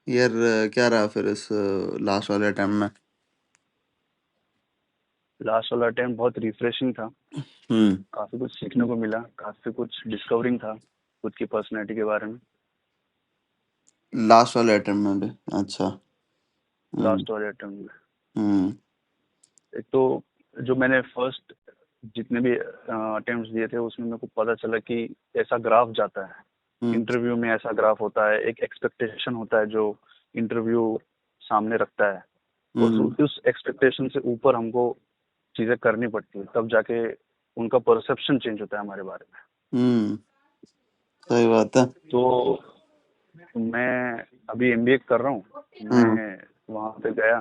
यार क्या रहा फिर इस लास्ट वाले अटेम्प्ट में? लास्ट वाला अटेम्प्ट बहुत रिफ्रेशिंग था। हम्म। काफी कुछ सीखने को मिला, काफी कुछ डिस्कवरिंग था खुद की पर्सनैलिटी के बारे में। लास्ट वाले अटेम्प्ट में भी? अच्छा। हम्म। लास्ट वाले अटेम्प्ट में हम्म। एक तो जो मैंने फर्स्ट जितने भी अटेम्प्ट्स दिए थे उसमें मेरे को पता चला कि ऐसा ग्राफ जाता है हम्म। इंटरव्यू में। ऐसा ग्राफ होता है, एक एक्सपेक्टेशन होता है जो इंटरव्यू सामने रखता है। हम्म। उस एक्सपेक्टेशन से ऊपर हमको चीजें करनी पड़ती है, तब जाके उनका परसेप्शन चेंज होता है हमारे बारे में। हम्म। सही बात है। तो मैं अभी एमबीए कर रहा हूँ। हम्म। मैं वहाँ पे गया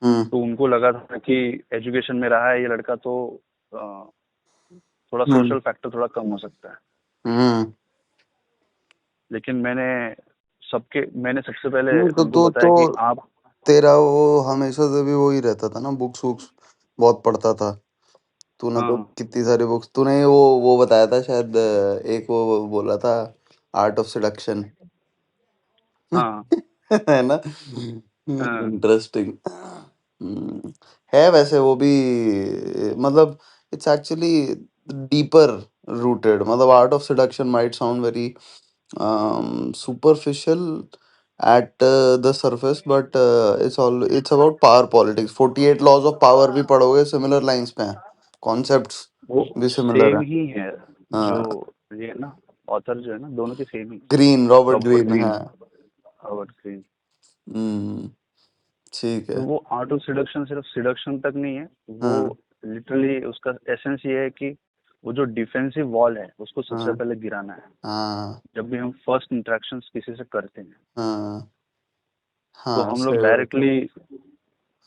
हम्म। तो उनको लगा था कि एजुकेशन में रहा है ये लड़का तो अ, थोड़ा हम्म। सोशल फैक्टर थोड़ा कम हो सकता है। हम्म। लेकिन मैंने सबसे पहले नहीं तो उनको तो बताया तो कि आप। तेरा वो हमेशा से भी वो ही रहता था ना, बुक्स वुक्स बहुत पढ़ता था। तूने हाँ तो हाँ कितनी सारी बुक्स, तूने वो बताया था शायद, एक वो बोला था, आर्ट ऑफ सिडक्शन। हाँ है ना? हाँ इंटरेस्टिंग। है वैसे वो भी, मतलब इट्स एक्चुअली डीपर रूटेड। मतलब art of seduction might sound very superficial at the surface, but it's about power politics. 48 laws of power भी पढ़ोगे, सिमिलर लाइंस पे हैं, कॉन्सेप्ट्स वो भी सिमिलर सेम है। ही है। जो हाँ। ये है ना, ऑथर जो है ना, दोनों की सेम ही। ग्रीन, रॉबर्ट रॉबर्ट ग्रीन है। Green, Robert Green. हम्म। ठीक तो है। वो आर्ट ऑफ सिडक्शन सिर्फ सिडक्शन तक नहीं है। वो हाँ। लिटरली उसका एसेंस ये है कि वो जो डिफेंसिव वॉल है उसको सबसे हाँ। पहले गिराना है। हाँ। जब भी हम फर्स्ट इंटरेक्शन किसी से करते हैं हाँ। तो हाँ, हम लोग सही बात है। डायरेक्टली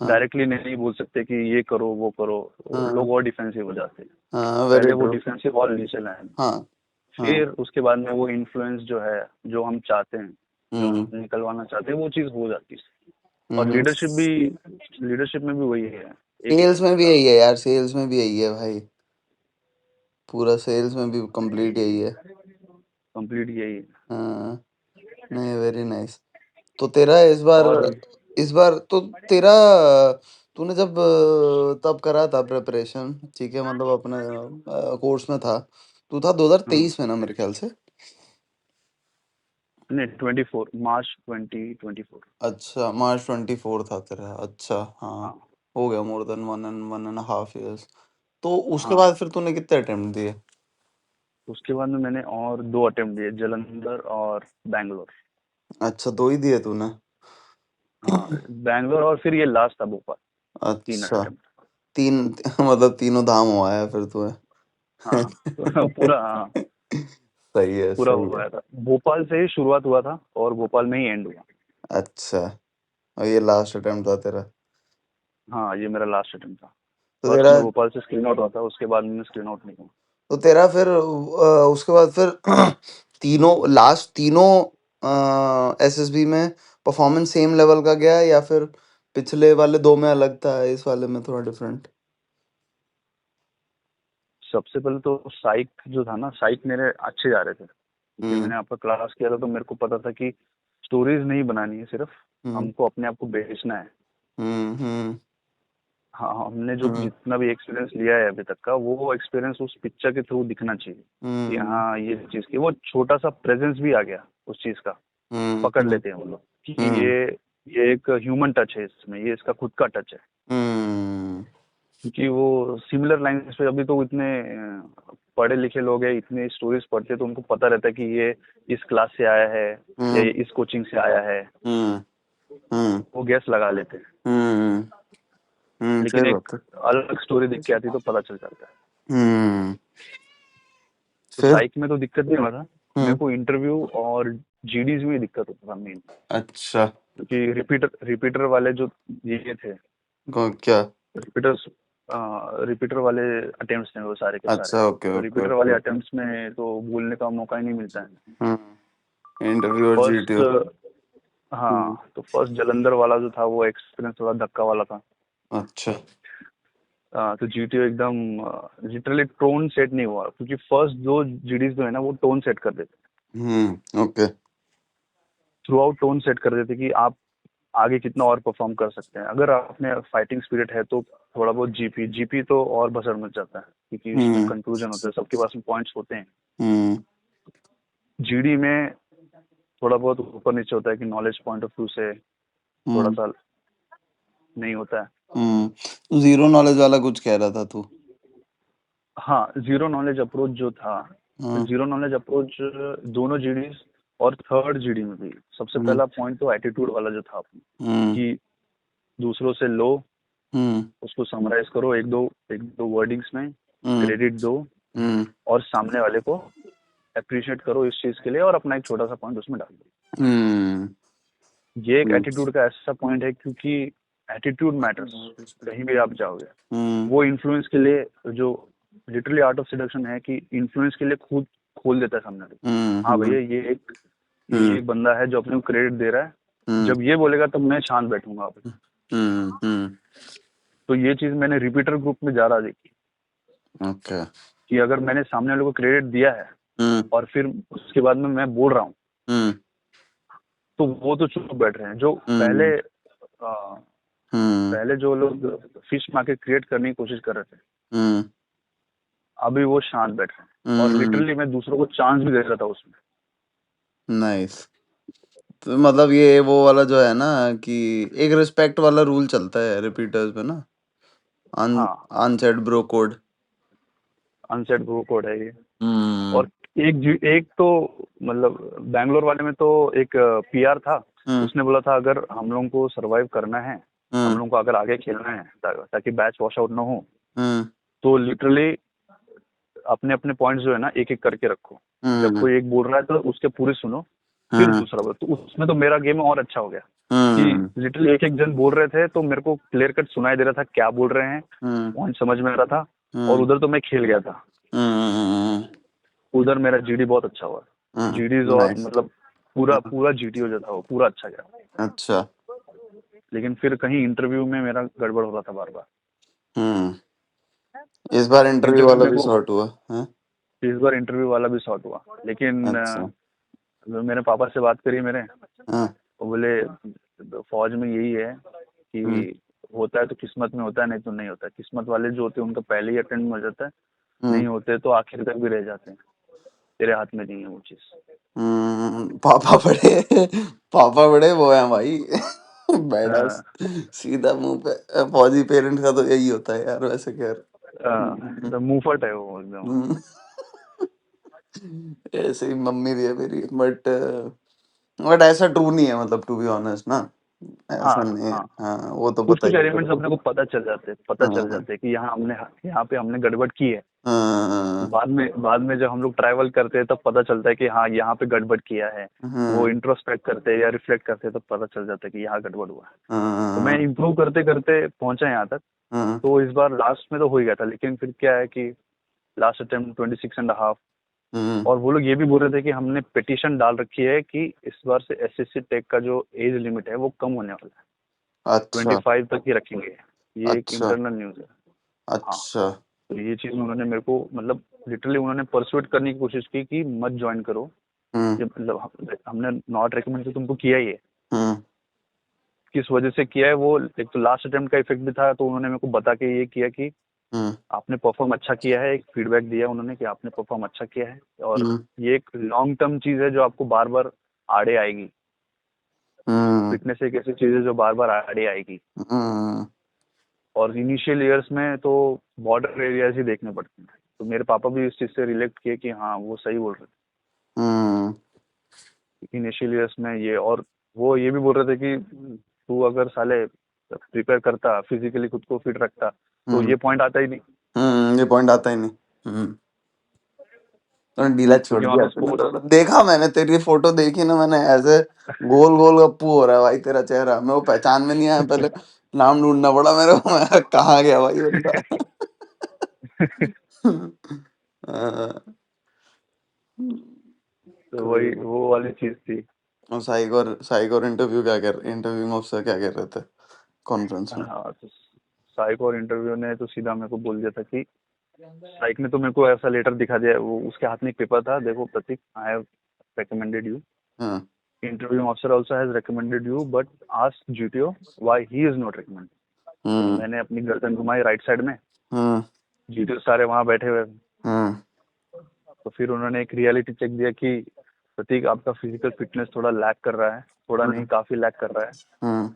हाँ। डायरेक्टली नहीं बोल सकते कि ये करो वो करो। हाँ। लोग और डिफेंसिव हो जाते हैं। हाँ, वेरी पहले वो ट्रू। डिफेंसिव वॉल नीचे लाएं, हाँ। हाँ। फिर उसके बाद में वो इन्फ्लुएंस जो है, जो हम चाहते हैं, जो हम्म। हम निकलवाना चाहते हैं, वो चीज़ हो जाती है। और हम्म। लीडरशिप में भी वही है। एक सेल्स में भी यही है यार, सेल्स में भी यही है भाई। पूरा सेल्स में भी कंप्लीट यही है। कंप्लीट यही है। हाँ। नहीं, वेरी नाइस। तो तेरा और इस बार तो तेरा, तूने जब तब करा था प्रिपरेशन, ठीक है, मतलब अपने कोर्स में था। तू था हाँ, 2023 में ना, मेरे ख्याल से। नहीं 24 मार्च 2024। अच्छा, मार्च 24 था तेरा। अच्छा, हाँ। हाँ हो गया more than one and half years. तो उसके हाँ। बाद फिर तूने कितने अटेम्प्ट दिए? उसके बाद में मैंने और 2 अटेम्प्ट दिए, जालंधर और बैंगलोर। अच्छा, दो ही दिए तूने? हाँ, बैंगलोर और फिर ये लास्ट था भोपाल। 3 अच्छा। अटेम्प्ट। तीन मतलब तीनों धाम हुआ है फिर हाँ तो तुम्हें। पूरा, हाँ, सही है, पूरा सही हो है। गया था। भोपाल से ही शुरुआत हुआ था और भोपाल में ही एंड हुआ। अच्छा, और ये लास्ट अटेम्प्ट था तेरा? हाँ, ये मेरा लास्ट अटेम्प्ट था। तो फर्स्ट तेरा मैं भोपाल से स्क्रीन आउट हुआ था, उसके बाद मैंने स्क्रीन आउट नहीं हुआ। तो तेरा फिर उसके बाद फिर तीनों, लास्ट तीनों एसएसबी में परफॉर्मेंस सेम लेवल का गया, या फिर पिछले वाले दो में अलग था, इस वाले में थोड़ा डिफरेंट? सबसे पहले तो साइक जो था ना, साइक मेरे अच्छे जा रहे थे क्योंकि हम्म। मैंने आपका क्लास किया था तो मेरे को पता था कि स्टोरीज नहीं बनानी है सिर्फ, हम्म। हमको अपने आप को बेचना है। हम्म। हम्म। हाँ, हमने जो हम्म। जितना भी एक्सपीरियंस लिया है अभी तक का, वो एक्सपीरियंस उस पिक्चर के थ्रू दिखना चाहिए कि हम्म। हाँ ये चीज़ की वो छोटा सा प्रेजेंस भी आ गया उस चीज़ का। हम्म। पकड़ हम्म। लेते हैं वो लोग कि हम्म। ये एक ह्यूमन टच है इसमें, ये इसका खुद का टच है। हम्म। क्योंकि वो सिमिलर लाइंस पे अभी तो इतने पढ़े लिखे लोग हैं, इतने स्टोरीज पढ़ते हैं तो उनको पता रहता है कि ये इस क्लास से आया है या ये हम्म। इस कोचिंग से आया है। हम्म। हम्म। वो गैस लगा लेते हैं। हम्म। सही लेकिन एक बात है। अलग स्टोरी दिख के आती तो पता चल जाता है। हम्म। तो फिर। साइक में तो दिक्कत नहीं हुआ था। मेरे हम्म। को इंटरव्यू और जीडीज में दिक्कत होता था मेन। अच्छा। क्योंकि रिपीटर वाले जो ये थे, क्या? रिपीटर्स रिपीटर वाले अटेम्प्ट्स थे वो सारे के सारे। अच्छा, ओके तो ओके रिपीटर वाले ओके। अटेम्प्ट्स में तो भूलने का मौका ही नहीं मिलता है। इंटरव्यू और फर्स्ट, जीटीओ। हाँ, तो फर्स्ट जालंधर वाला जो था वो एक्सपीरियंस थोड़ा धक्का वाला था। अच्छा। तो जीटीओ एकदम लिटरली टोन सेट नहीं हुआ क्योंकि फर्स्ट दो जीडीज जो है ना वो टोन सेट कर देते हैं। Okay. Through out tone set कर देते कि आप आगे कितना और परफॉर्म कर सकते हैं। अगर आपने फाइटिंग स्पिरिट है तो थोड़ा बहुत जीपी तो और भसड़ मच जाता है, क्योंकि उसमें हम्म कंक्लूजन होते हैं, सबके पास में पॉइंट्स होते हैं। हम्म जीडी में थोड़ा बहुत ऊपर नीचे होता है कि नॉलेज पॉइंट ऑफ व्यू से थोड़ा हम्म सा नहीं होता है। जीरो नॉलेज वाला कुछ कह रहा था तू। हाँ, जीरो नॉलेज अप्रोच जो था, हाँ। जीरो नॉलेज अप्रोच दोनों जीडी और थर्ड जीडी में भी सबसे हम्म पहला पॉइंट तो एटीट्यूड वाला जो था अपना, हम्म कि दूसरों से लो, हम्म उसको समराइज करो एक दो वर्डिंग्स में, हम्म क्रेडिट दो, हम्म और सामने वाले को अप्रिशिएट करो इस चीज के लिए, और अपना एक छोटा सा पॉइंट उसमें डाल दो। हम्म ये एक एटीट्यूड का ऐसा पॉइंट है, क्योंकि एटीट्यूड मैटर्स, कहीं भी आप जाओगे। हम्म वो इन्फ्लुएंस के लिए जो लिटरली आर्ट ऑफ सिडक्शन है, कि इन्फ्लुएंस के लिए खुद खोल देता है सामने वाले को। हाँ भैया, ये हम्म एक बंदा है जो अपने को क्रेडिट दे रहा है, हम्म जब ये बोलेगा तब मैं शांत बैठूंगा अभी। हम्म। तो ये चीज मैंने रिपीटर ग्रुप में ज्यादा देखी, ओके। कि अगर मैंने सामने वाले को क्रेडिट दिया है हम्म और फिर उसके बाद में मैं बोल रहा हूँ, हम्म तो वो तो चुप बैठ रहे हैं। जो हम्म हम्म पहले जो लोग फिश मार्केट क्रिएट करने की कोशिश कर रहे थे, हम्म अभी वो शांत बैठ रहे हैं। और हम्म। लिटरली मैं दूसरों को चांस भी दे रहा था उसमें। नाइस। तो मतलब ये वो वाला जो है ना कि एक रिस्पेक्ट वाला रूल चलता है रिपीटर्स में ना, अन हाँ, unsaid bro code. Unsaid bro code है ये। हम्म और एक तो मतलब बैंगलोर वाले में तो एक पीआर था, हम्म उसने बोला था अगर हम लोगों को सरवाइव करना है, हम हम्म लोगों को अगर आगे खेलना है, ताकि बैच वॉश आउट ना हो, हम्म तो लिटरली अपने अपने पॉइंट्स जो है ना एक एक करके रखो। जब हम्म कोई एक बोल रहा है तो उसके पूरे सुनो, फिर हम्म दूसरा बोलो। तो उसमें तो मेरा गेम और अच्छा हो गया, कि हम्म लिटरली एक एक जन बोल रहे थे तो मेरे को क्लियर कट सुनाई दे रहा था क्या बोल रहे हैं, हम्म पॉइंट समझ में आ रहा था। और हम्म उधर तो मैं खेल गया था, उधर मेरा जीडी बहुत अच्छा हुआ। जीडीज और नाइस। मतलब पूरा पूरा जीटीओ जो था वो पूरा अच्छा गया। अच्छा। लेकिन फिर कहीं इंटरव्यू में मेरा गड़बड़ हो रहा था बार बार। हम्म। इस बार इंटरव्यू इंटरव्यू वाला में भी को सॉर्ट हुआ है। इस बार इंटरव्यू वाला भी शॉर्ट हुआ, लेकिन अच्छा। जो मेरे पापा से बात करी मेरे, हाँ। वो बोले फौज में यही है हम्म कि होता है तो किस्मत में होता है, नहीं तो नहीं होता है। किस्मत वाले जो होते हैं उनका पहले ही अटेंड हो जाता है, हम्म नहीं होते तो आखिर तक भी रह जाते हैं। तेरे हाथ में नहीं है वो चीज़। पापा बड़े पापा बड़े वो हैं भाई बैडा हाँ, सीधा मुंह पे। फौजी पेरेंट्स का तो यही होता है यार वैसे खैर। हम्म, तो मुंहफट है वो एकदम। हम्म, ऐसे ही मम्मी भी है मेरी, बट ऐसा ट्रू नहीं है मतलब, टू बी ऑनेस्ट ना, हाँ, ऐसा नहीं है। हाँ, हाँ वो तो कुछ पता कुछ ही है तेरे एलिमेंट्स को। अपने को पता चल हाँ जाते हैं कि यहाँ पे हमने गड़बड़ की है। हाँ बाद में जब हम लोग ट्रैवल करते हैं तब पता चलता है कि हाँ यहाँ पे गड़बड़ किया है। वो हाँ इंट्रोस्पेक्ट करते हैं या रिफ्लेक्ट करते हैं तब पता चल जाता है कि यहाँ गड़बड़ हुआ है। तो मैं हाँ इम्प्रूव करते करते पहुंचा यहाँ तक। हाँ तो इस बार लास्ट में तो हो ही गया था, लेकिन फिर क्या है कि लास्ट अटेम्प्ट 26.5। हाँ, और वो लोग ये भी बोल रहे थे कि हमने पिटीशन डाल रखी है कि इस बार से एसएससी टेक का जो एज लिमिट है वो कम होने वाला है, अच्छा 25 तक ही रखेंगे। ये एक अच्छा इंटरनल न्यूज़ है। हाँ, अच्छा। तो ये चीज़ उन्होंने मेरे को मतलब लिटरली उन्होंने परसुएट करने की कोशिश की कि मत ज्वाइन करो। हम्म ये मतलब हमने नॉट रिकमेंड तो तुमको किया ही है। हम्म किस वजह से किया है वो, एक तो लास्ट अटेम्प्ट का इफेक्ट भी था, तो उन्होंने मेरे को बता के ये किया कि हम्म आपने परफॉर्म अच्छा किया है। एक फीडबैक दिया उन्होंने कि आपने परफॉर्म अच्छा किया है, और हम्म ये एक लॉन्ग टर्म चीज़ है जो आपको बार बार आड़े आएगी। हम्म फिटनेस एक ऐसी चीज़ है जो बार बार आड़े आएगी। हम्म और इनिशियल ईयर्स में तो बॉर्डर एरियाज ही देखने पड़ते हैं। तो मेरे पापा भी इस चीज़ से रिलेट किए कि हाँ वो सही बोल रहे हम्म थे इनिशियल ईयर्स में ये। और वो ये भी बोल रहे थे कि तू अगर साले प्रिपेयर करता, फिजिकली खुद को फिट रखता, तो हम्म ये पॉइंट आता ही नहीं। ये पॉइंट आता ही नहीं। तो डीला छोड़ क्योंकि वहाँ दिया पे तूने स्पोर्ट्स। थोड़ा, देखा मैंने तेरी फोटो देखी ना मैंने, ऐसे गोल गोल गप्पू हो रहा है भाई तेरा चेहरा, मैं वो पहचान में नहीं आया पहले, नाम ढूंढना पड़ा मेरे को, मैं कहाँ गया भाई बंदा हाँ, तो वही कोई वो वाली चीज़ थी। और साइक और इंटरव्यू में उससे क्या कर रहे थे कॉन्फ्रेंस में। हाँ, तो साइक और इंटरव्यू ने तो सीधा मेरे को बोल दिया था कि साइक ने तो मेरे को ऐसा लेटर दिखा दिया। वो उसके हाथ में एक पेपर था, देखो प्रतीक, आई हैव रिकमेंडेड यू हाँ interviewing officer also has recommended you, but ask GTO why he is not recommended. तो हम्म मैंने अपनी गर्दन घुमाई राइट साइड में, हम्म GTO सारे वहां बैठे हुए। हम्म तो फिर उन्होंने एक रियलिटी चेक दिया कि प्रतीक आपका फिजिकल फिटनेस थोड़ा लैक कर रहा है, थोड़ा नहीं काफी लैक कर रहा है, हम्म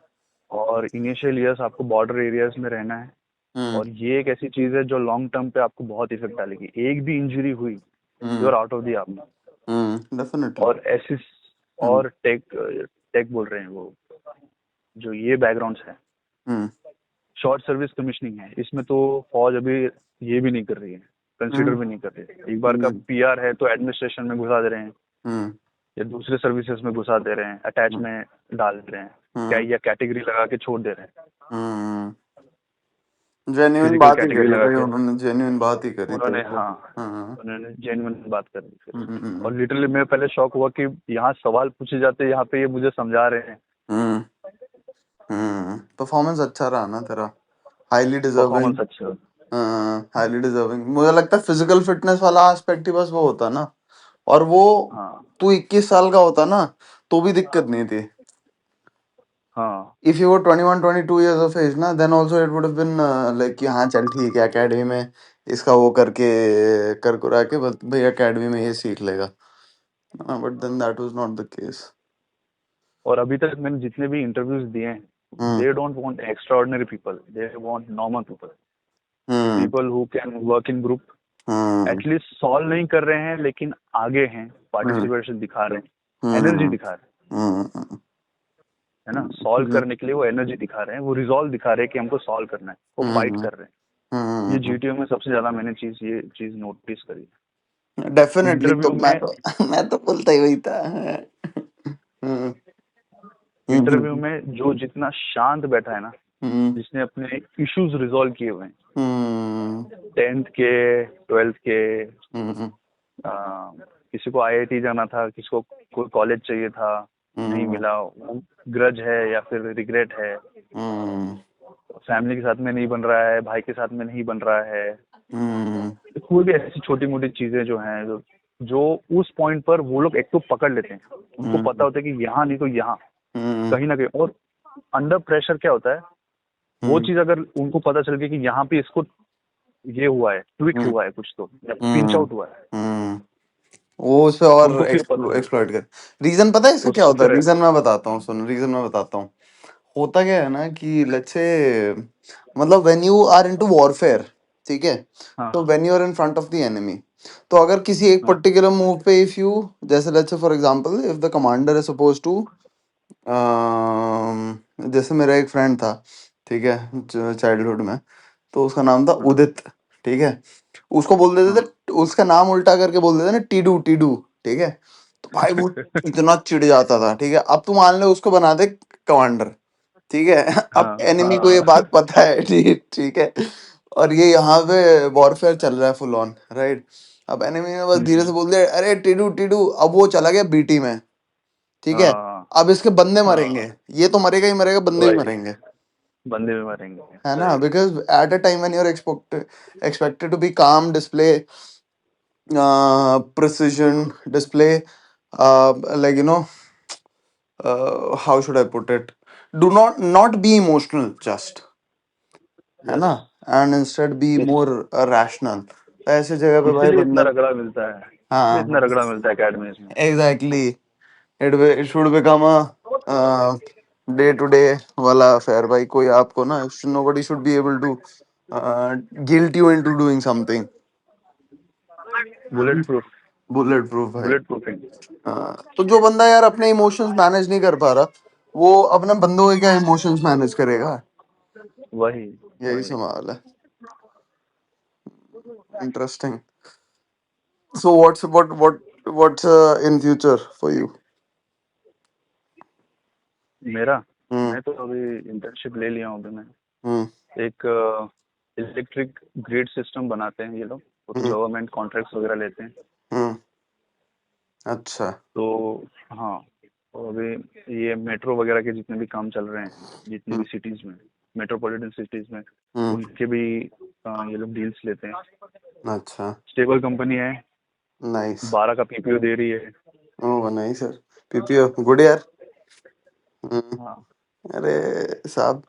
और इनिशियल ईयर्स आपको बॉर्डर एरियाज में रहना है, हम्म और ये एक ऐसी चीज है जो लॉन्ग टर्म पे आपको बहुत इफेक्ट डालेगी। एक भी इंजरी हुई, you are out of the army. Definitely. और ऐसी, और टेक टेक बोल रहे हैं वो, जो ये बैकग्राउंड्स है, हम्म शॉर्ट सर्विस कमीशनिंग है, इसमें तो फौज अभी ये भी नहीं कर रही है, कंसीडर भी नहीं कर रही है। एक बार का पीआर है तो एडमिनिस्ट्रेशन में घुसा दे रहे हैं, हम्म या दूसरे सर्विसेज में घुसा दे रहे हैं, अटैच में डाल दे रहे हैं, क्या या कैटेगरी लगा के छोड़ दे रहे हैं, जेन्युइन फिजिकल बात ही कैटेगरी करी लगा भाई, के। उन्होंने जेन्युइन बात ही करी उन्होंने, तेरे को। हाँ, हाँ। उन्होंने जेन्युइन बात करी फिर। हम्म और लिटरली मैं पहले शॉक हुआ कि यहाँ सवाल पूछे जाते, यहाँ पे ये मुझे समझा रहे हैं। परफॉर्मेंस अच्छा रहा ना तेरा, हाईली डिजर्विंग। परफॉर्मेंस अच्छा। Highly deserving. मुझे लगता है फिजिकल फिटनेस वाला एस्पेक्ट ही बस वो होता ना, और वो हाँ तू 21 साल का होता ना तो भी दिक्कत नहीं थी। हाँ if you were 21 22 years of age ना, then also it would have been like कि हाँ चल ठीक है, एकेडमी में इसका वो करके कर कुरा के बस भाई एकेडमी में ये सीख लेगा, but then that was not the case. और अभी तक मैंने जितने भी इंटरव्यूज दिए हैं, hmm they don't want extraordinary people, they want normal people, hmm people who can work in group, hmm at least solve नहीं कर रहे हैं लेकिन आगे हैं, हम्म पार्टिसिपेशन दिखा रहे हैं, एनर्जी हम्म दिखा रहे हैं, हम्म है ना, सॉल्व करने के लिए वो एनर्जी दिखा रहे हैं, वो रिजॉल्व दिखा रहे हैं कि हमको सॉल्व करना है, वो फाइट कर रहे हैं। ये जीटीओ में सबसे ज्यादा मैंने ये चीज नोटिस करी। डेफिनेटली। तो इंटरव्यू में मैं तो बोलता ही वही था। हम्म इंटरव्यू हम्म में जो जितना शांत बैठा है ना, हम्म जिसने अपने इश्यूज रिजॉल्व किए हुए हैं, हम्म 10th के, 12th के, हम्म किसी को आईआईटी जाना था, किसी को कोई कॉलेज चाहिए था, नहीं हम्म मिला, वो ग्रज है या फिर रिग्रेट है, हम्म फैमिली के साथ में नहीं बन रहा है, भाई के साथ में नहीं बन रहा है, हम्म कोई भी ऐसी छोटी मोटी चीजें जो हैं, जो उस पॉइंट पर वो लोग एक तो पकड़ लेते हैं, उनको पता होता है कि यहाँ नहीं तो यहाँ, कहीं ना कहीं। और अंडर प्रेशर क्या होता है, वो चीज अगर उनको पता चल गई कि यहाँ पे इसको ये हुआ है, ट्विक हुआ है कुछ, तो या पिंच आउट हुआ है, हम्म वो उसे और उनको फिर पता चल, एक्सप्लॉइट कर। रीजन पता है इसका क्या उसको होता है? फिर, रीजन मैं बताता हूँ, सुन, रीजन मैं बताता हूँ। होता क्या है ना कि लेट्स से मतलब when you are into warfare, ठीक है, हाँ तो when you are in front of the enemy, तो अगर किसी एक हाँ पर्टिकुलर मूव पे इफ यू, जैसे let's say for example if the commander is suppose to, जैसे मेरा एक फ्रेंड था, ठीक है, चाइल्डहुड में, तो उसका नाम था हाँ उदित, ठीक है। उसको बोल देते हाँ थे, उसका नाम उल्टा करके बोल देते ना, टीडू टीडू, ठीक है। तो भाई वो इतना चिढ़ जाता था, ठीक है। अब तू मान ले उसको बना दे कमांडर, ठीक है। अब हाँ एनिमी को ये हाँ बात पता है, ठीक ठीक है, और ये यहाँ पे वॉरफेयर चल रहा है फुल ऑन, राइट। अब एनिमी ने बस धीरे से बोल दिया, अरे टीडू टीडू, अब वो चला गया बीटी में, ठीक है। हाँ अब इसके बंदे हाँ, मरेंगे, ये तो मरेगा ही मरेगा, बंदे भी वही, मरेंगे, बंदे भी मारेंगे, है ना। सही। Because at a time when you are expected to be calm, display precision, display, like how should I put it, do not be emotional, just, है यस, ना, and instead be more rational। ऐसे जगह पे भाई इसीलिए इतना बंदा, रगड़ा मिलता है, इसलिए इतना हाँ रगड़ा मिलता है अकेडमीज में। Exactly, it should become a day to day वाला अफेयर भाई। कोई आपको ना, nobody should be able to guilt you into doing something। Bullet proof, bullet proof भाई। Bullet proofing. हाँ, तो जो बंदा यार अपने इमोशंस मैनेज नहीं कर पा रहा, वो अपने बंदों के क्या इमोशंस मैनेज करेगा? वही यही वही। सवाल है। Interesting. So what's in future for you? मेरा, हम्म मैं तो अभी इंटर्नशिप ले लिया हूँ अभी मैं, हम्म एक इलेक्ट्रिक ग्रिड सिस्टम बनाते हैं ये लोग, हम्म गवर्नमेंट कॉन्ट्रैक्ट्स वगैरह लेते हैं। हम्म अच्छा। तो हाँ, तो अभी ये मेट्रो वगैरह के जितने भी काम चल रहे हैं, जितनी हम्म भी सिटीज में, मेट्रोपॉलिटन सिटीज में, हम्म उनके भी ये लोग डील्स लेते हैं। अच्छा। स्टेबल कंपनी है, नाइस। 12 का पीपीओ दे रही है। Oh nice sir. PPO good यार। हम्म, हाँ अरे साहब,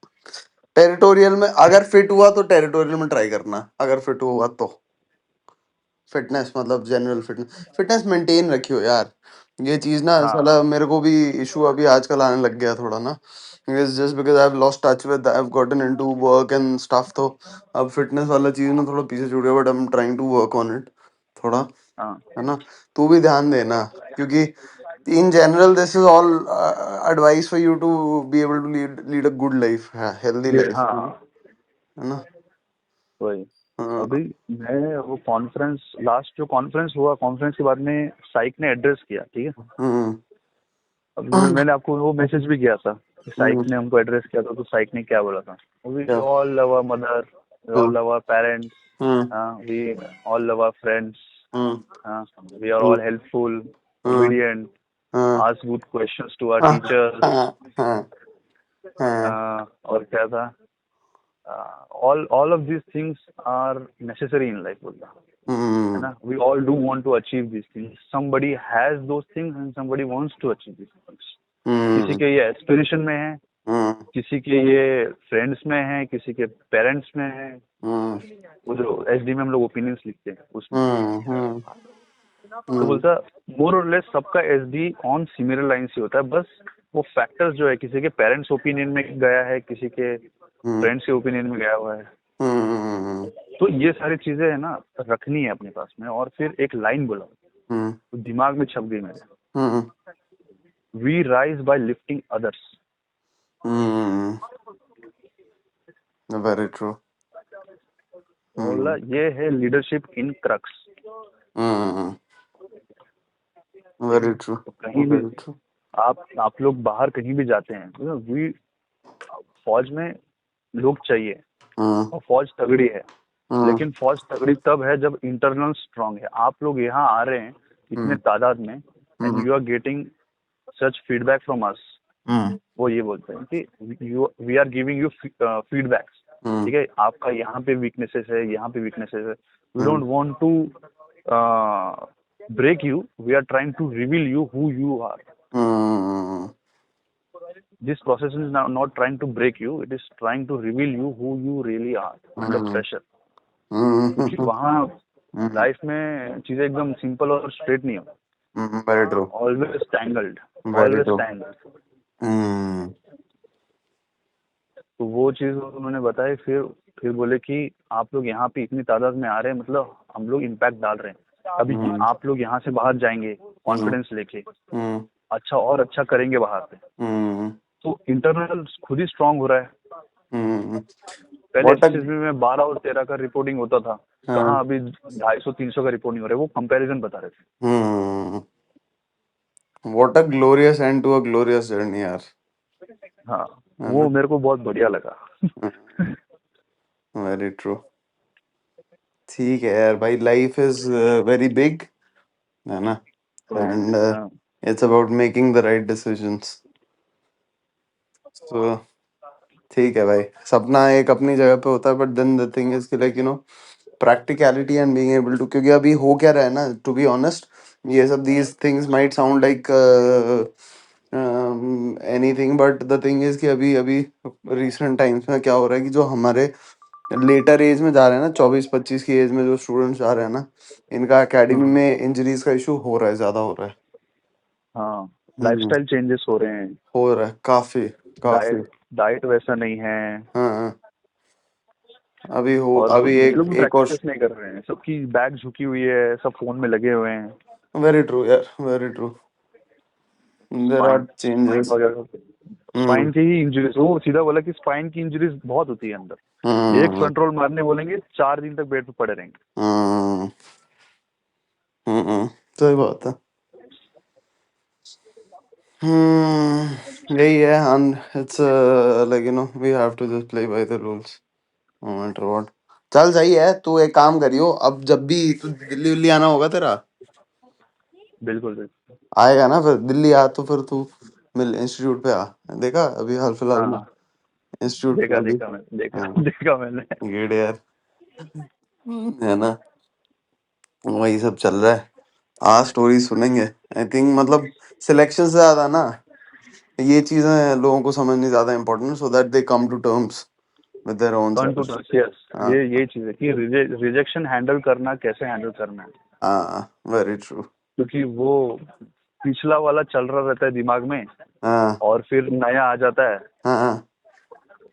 टेरिटोरियल में अगर फिट हुआ तो टेरिटोरियल में ट्राई करना, अगर फिट हुआ तो। फिटनेस मतलब जनरल फिटनेस, फिटनेस मेंटेन रखियो यार। ये चीज ना हाँ साला मेरे को भी इशू अभी आजकल आने लग गया थोड़ा ना, just because I have lost touch with, I have gotten into work and stuff, तो अब फिटनेस वाला चीज ना थोड़ा पीछे छूट गया, but I am trying to work on it थोड़ा, हाँ है ना। तू भी ध्यान देना, क्योंकि in general this is all advice for you to be able to lead a good life, healthy life, हाँ है ना। वही। हाँ। अभी मैं वो कॉन्फ्रेंस, लास्ट जो कॉन्फ्रेंस हुआ, कॉन्फ्रेंस के बाद में साइक ने एड्रेस किया, ठीक है। हम्म। अभी मैंने आपको वो मैसेज भी किया था कि साइक हम्म, ने हमको एड्रेस किया था, तो साइक ने क्या बोला था, वी क्या? All love our mother, we हाँ। All love our parents, hmm. We all love our friends, hmm. We are hmm. All helpful, हाँ। ओबीडियंट, हाँ। Ask good questions to our हाँ। टीचर्स, हाँ। हाँ। हाँ। और क्या था, all of these things are necessary in life, बोलता है हम्म। ना। We all do want to achieve these things. Somebody has those things and somebody wants to achieve these things. किसी हम्म। के ये एस्पिरेशन में है, हम्म। किसी के ये फ्रेंड्स में है, किसी के पेरेंट्स में है। हम्म। वो जो एसडी में हम लोग ओपिनियंस लिखते हैं उसमें, हम्म। तो हम्म। बोलता मोर और लेस सबका एसडी ऑन सिमिलर लाइन से होता है। बस वो फैक्टर्स जो है, किसी के पेरेंट्स ओपिनियन में गया है, किसी के हम्म। फ्रेंड्स के ओपिनियन में गया हुआ है। हम्म। तो ये सारी चीजें है ना, रखनी है अपने पास में। और फिर एक लाइन बोला, हम्म। तो दिमाग में छप गई मेरे, hmm. We rise by lifting others. Hmm. Very true. बोला हम्म। ये है लीडरशिप इन क्रक्स, हम्म। ठीक है। Very true. तो कहीं भी वेरी ट्रू। आप लोग बाहर कहीं भी जाते हैं, तो वी फौज में लोग चाहिए, हम्म। और फौज तगड़ी है। हम्म। लेकिन फौज तगड़ी तब है जब इंटरनल स्ट्रांग है। आप लोग यहाँ आ रहे हैं इतने हम्म। तादाद में, and hmm. You are getting such feedback from us. Hmm. वो ये बोलते हैं कि we are giving you feedbacks, hmm. ठीक है। आपका यहाँ पे वीकनेसेस है, यहाँ पे वीकनेसेस है। We hmm. Don't want to break you, we are trying to reveal you who you are. Hmm. This process is not trying to break you, it is trying to reveal you who you really are under hmm. pressure. क्योंकि हम्म। वहाँ हम्म। Life में चीजें एकदम simple और straight नहीं होती, very true. Always tangled, very always true. Tangled. Hmm. तो वो चीज उन्होंने बताई। फिर बोले कि आप लोग यहाँ पे इतनी तादाद में आ रहे हैं, मतलब हम लोग इम्पैक्ट डाल रहे हैं। अभी हम्म। आप लोग यहाँ से बाहर जाएंगे हम्म। कॉन्फिडेंस लेके, हम्म। अच्छा और अच्छा करेंगे बाहर पे, हम्म। तो इंटरनल खुद ही स्ट्रांग हो रहा है। हम्म। पहले व्हाट अ, एसएसबी में 12 और 13 का रिपोर्टिंग होता था, हाँ। कहाँ अभी 250-300 का रिपोर्टिंग हो रहा है। वो कंपैरिजन बता रहे थे। Hmm. What a glorious end to a glorious journey यार, हाँ, है वो ना। मेरे को बहुत बढ़िया लगा। Very true. ठीक है यार भाई, लाइफ इज वेरी बिग, है ना, एंड हाँ, it's about making the right decisions. So ठीक है भाई, सपना एक अपनी जगह पे होता है, but then the thing is कि like you know practicality and being able to, क्योंकि अभी हो क्या रहा है ना, टू बी ऑनेस्ट, ये सब these things might sound like anything, but the thing is कि अभी अभी रिसेंट टाइम्स में क्या हो रहा है कि जो हमारे लेटर एज में जा रहे हैं ना, 24-25 की एज में जो स्टूडेंट्स जा रहे हैं ना, इनका एकेडमी हाँ, में इंजरीज का इशू हो रहा है, ज्यादा हो रहा है। हाँ, हम्म। लाइफस्टाइल चेंजेस हो रहे हैं, हो रहा है काफी, काफी। डाइट डाइट वैसा नहीं है, हाँ हाँ। अभी हो, और अभी ये एक लोग भी एक और, प्रैक्टिस नहीं कर रहे हैं, सबकी बैग झुकी हुई है, सब फोन में लगे हुए हैं। वेरी ट्रू यार, very true. There are spine spine changes. वगैरह, हम्म। स्पाइन की ही इंजरीज, वो सीधा बोला कि स्पाइन की इंजरीज बहुत होती है अंदर। एक हम्म। कंट्रोल मारने बोलेंगे, 4 दिन तक बेड पे पड़े रहेंगे। हम्म। हम्म। सही बात है। यही है, and it's like you know we have to just play by the rules no matter what। चल सही है, तू एक काम करियो, अब जब भी तू दिल्ली उल्ली आना होगा तेरा, बिल्कुल बिल्कुल। आएगा ना फिर दिल्ली आ, तो फिर तू मिल इंस्टीट्यूट पे आ। देखा अभी हाल फिलहाल हाँ में हाँ, इंस्टीट्यूट पे देखा अभी। देखा मैंने, देखा हाँ। देखा मैंने। गेड यार, है ना, वही सब चल रहा है। हाँ स्टोरी सुनेंगे। आई थिंक मतलब सिलेक्शन से ज्यादा ना ये चीजें लोगों को समझनी ज्यादा important, so that they come to terms with their own turn to self. Turn, yes. हाँ ये चीज है कि रिजेक्शन हैंडल करना, कैसे हैंडल करना है। हाँ वेरी ट्रू। क्योंकि वो पिछला वाला चल रहा रहता है दिमाग में, हाँ और फिर नया आ जाता है, हाँ हाँ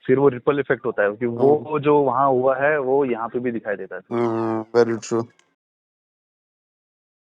फिर वो रिपल इफेक्ट होता है कि वो जो वहाँ हुआ है वो यहाँ पे भी दिखाई देता है। Very true.